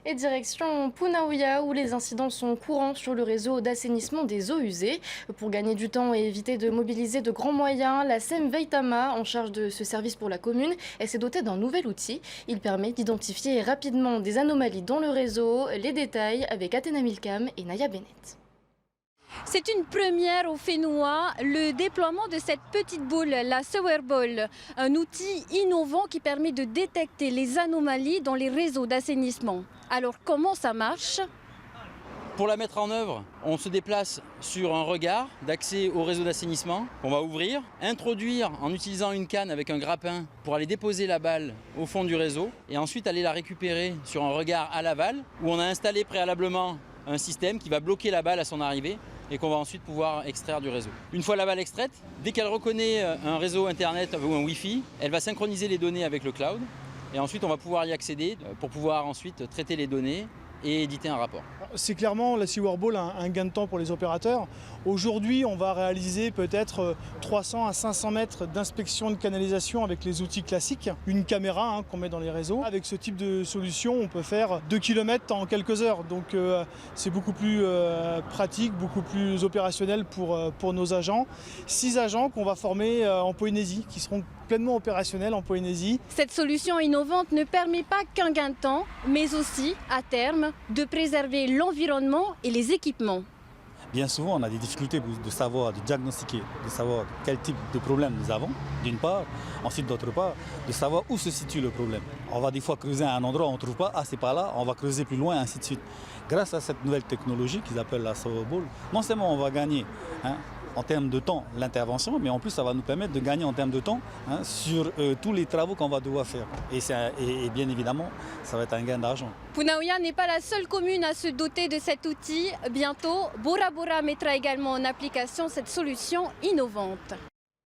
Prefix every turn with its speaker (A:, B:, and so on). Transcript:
A: Et direction Punaouia où les incidents sont courants sur le réseau d'assainissement des eaux usées. Pour gagner du temps et éviter de mobiliser de grands moyens, la SEM Veitama, en charge de ce service pour la commune, elle s'est dotée d'un nouvel outil. Il permet d'identifier rapidement des anomalies dans le réseau. Les détails avec Athéna Milcam et Naya Bennett.
B: C'est une première au Fénois, le déploiement de cette petite boule, la Sewer Ball, un outil innovant qui permet de détecter les anomalies dans les réseaux d'assainissement. Alors comment ça marche ?
C: Pour la mettre en œuvre, on se déplace sur un regard d'accès au réseau d'assainissement qu'on va ouvrir, introduire en utilisant une canne avec un grappin pour aller déposer la balle au fond du réseau et ensuite aller la récupérer sur un regard à l'aval où on a installé préalablement un système qui va bloquer la balle à son arrivée et qu'on va ensuite pouvoir extraire du réseau. Une fois la balle extraite, dès qu'elle reconnaît un réseau internet ou un Wi-Fi, elle va synchroniser les données avec le cloud et ensuite on va pouvoir y accéder pour pouvoir ensuite traiter les données et éditer un rapport.
D: C'est clairement la Sewer Ball un gain de temps pour les opérateurs. Aujourd'hui, on va réaliser peut-être 300 à 500 mètres d'inspection de canalisation avec les outils classiques. Une caméra qu'on met dans les réseaux. Avec ce type de solution, on peut faire 2 km en quelques heures. Donc c'est beaucoup plus pratique, beaucoup plus opérationnel pour nos agents. 6 agents qu'on va former en Polynésie, qui seront pleinement opérationnels en Polynésie.
B: Cette solution innovante ne permet pas qu'un gain de temps, mais aussi, à terme, de préserver l'environnement et les équipements.
E: Bien souvent, on a des difficultés de savoir, de diagnostiquer, de savoir quel type de problème nous avons, d'une part. Ensuite, d'autre part, de savoir où se situe le problème. On va des fois creuser à un endroit, on ne trouve pas, ah c'est pas là, on va creuser plus loin, ainsi de suite. Grâce à cette nouvelle technologie qu'ils appellent la Sewer Ball, non seulement on va gagner en termes de temps l'intervention, mais en plus ça va nous permettre de gagner en termes de temps sur tous les travaux qu'on va devoir faire. Et bien évidemment, ça va être un gain d'argent.
B: Punaouia n'est pas la seule commune à se doter de cet outil. Bientôt, Bora Bora mettra également en application cette solution innovante.